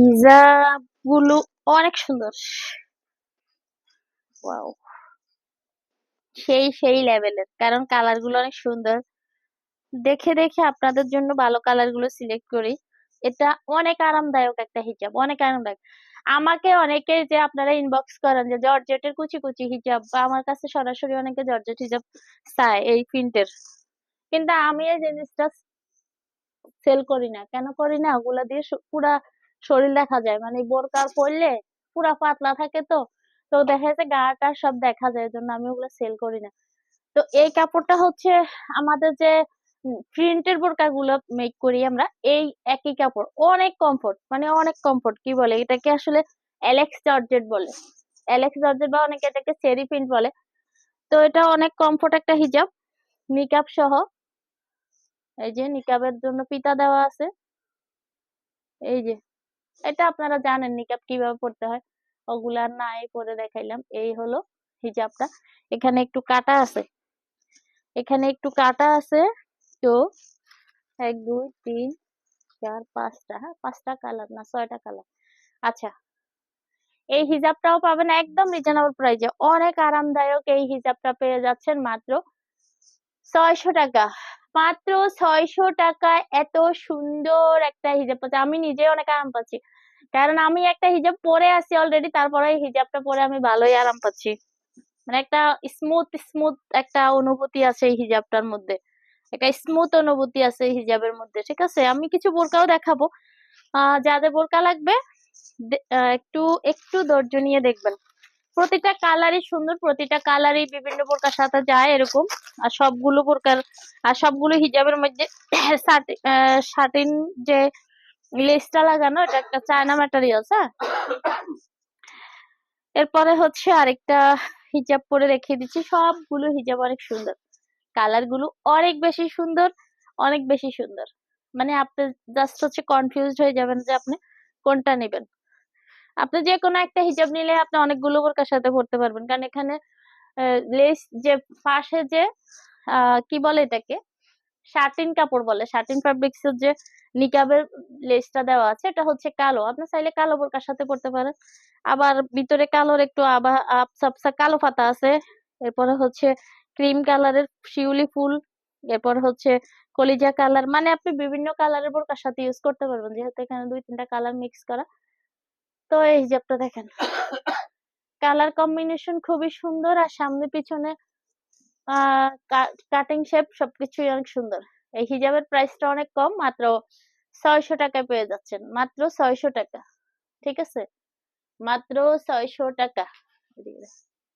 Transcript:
হিজাব গুলো অনেক সুন্দর। ওয়াও, সেই লেভেলের, কারণ কালার গুলো অনেক সুন্দর। দেখে দেখে আপনাদের জন্য ভালো কালার গুলো সিলেক্ট করি। এটা অনেক আরামদায়ক একটা হিজাব, অনেক আরামদায়ক। আমাকে অনেকে যে আপনারা ইনবক্স করেন যে জর্জেটের কুচি কুচি হিজাব, বা আমার কাছে সরাসরি অনেকে জর্জেট হিজাব চায় এই প্রিন্টের, কিন্তু আমি এই জিনিসটা সেল করি না। কেন করি না? ওগুলা দিয়ে পুরা শরীর দেখা যায়, মানে বোরকা পরলে পুরা পাতলা থাকে, তো তো দেখা যাচ্ছে গাটা সব দেখা যায়, এই জন্য আমি ওগুলো সেল করি না। তো এই কাপড়টা হচ্ছে আমাদের যে প্রিন্টের বোরকা গুলো মেক করি আমরা, এই একই কাপড়, অনেক কমফোর্ট, মানে অনেক কমফোর্ট। কি বলে এটাকে আসলে, অ্যালেক্স জর্জেট বলে। অ্যালেক্স জর্জেট বা অনেকে এটাকে চেরি প্রিন্ট বলে। তো এটা অনেক কমফোর্ট একটা হিজাব, নিকাব সহ। এই যে নিকাবের জন্য ফিতা দেওয়া আছে। এই যে, এটা আপনারা জানেন নিকাব কিভাবে পড়তে হয়, ওগুলা নাই পরে দেখাইলাম। এই হলো হিজাবটা। এখানে একটু কাটা আছে, এখানে একটু কাটা আছে। তো 1 2 3 4 5টা, হ্যাঁ 5টা কালার না 6টা কালার। আচ্ছা, এই হিজাবটাও পাবেন একদম রিজনেবল প্রাইসে, অনেক আরামদায়ক। এই হিজাবটা পেয়ে যাচ্ছেন মাত্র 600 টাকা। মাত্র 600 টাকায় এত সুন্দর একটা হিজাব পাচ্ছি। আমি নিজে অনেক আরাম পাচ্ছি, কারণ আমি একটা হিজাব পরে আছি অলরেডি, তারপরে এই হিজাবটা পরে আমি ভালোই আরাম পাচ্ছি। মানে একটা স্মুথ স্মুথ একটা অনুভূতি আছে এই হিজাবটার মধ্যে, একটা স্মুথ অনুভূতি আছে এই হিজাবের মধ্যে। ঠিক আছে, আমি কিছু বোরকাও দেখাবো। যাদের বোরকা লাগবে একটু একটু ধৈর্য নিয়ে দেখবেন। প্রতিটা কালারই সুন্দর, প্রতিটা কালারই বিভিন্ন বোরকার সাথে যায় এরকম। আর সবগুলো বোরকার, আর সবগুলো হিজাবের মধ্যে শাটিন যে লেসটা লাগানো, এটা একটা চায়না ম্যাটেরিয়ালস। হ্যাঁ, এরপরে হচ্ছে আরেকটা হিজাব পরে রেখে দিচ্ছি। সবগুলো হিজাব অনেক সুন্দর, কালার গুলো অনেক বেশি সুন্দর, অনেক বেশি সুন্দর। মানে আপনি জাস্ট হচ্ছে কনফিউজড হয়ে যাবেন যে আপনি কোনটা নেবেন। আপনি যে কোনো একটা হিজাব নিলে আপনি অনেকগুলো বোরকার সাথে পরতে পারবেন, কারণ এখানে লেস যে পাশে যে কি বলে এটাকে, শাটিন কাপড় বলে, শাটিন ফ্যাব্রিক্স এর যে নিকাবের লেসটা দেওয়া আছে, এটা হচ্ছে কালো। আপনি চাইলে কালো বোরকার সাথে পরতে পারেন। আবার ভিতরে কালোর একটু আবসা কালো পাতা আছে। এরপরে হচ্ছে ক্রিম কালারের শিউলি ফুল। এরপর হচ্ছে কলিজা কালার, মানে আপনি বিভিন্ন কালারের বোরকার সাথে ইউজ করতে পারবেন, যেহেতু এখানে 2 3টা কালার মিক্স করা। তো এই হিজাবটা দেখেন, কালার কম্বিনেশন খুবই সুন্দর, আর সামনে পিছনে কাটিং শেপ সবকিছুই অনেক সুন্দর। এই হিজাবের প্রাইসটা অনেক কম, মাত্র 600 টাকায় পেয়ে যাচ্ছেন, মাত্র 600 টাকা। ঠিক আছে, মাত্র 600 টাকা।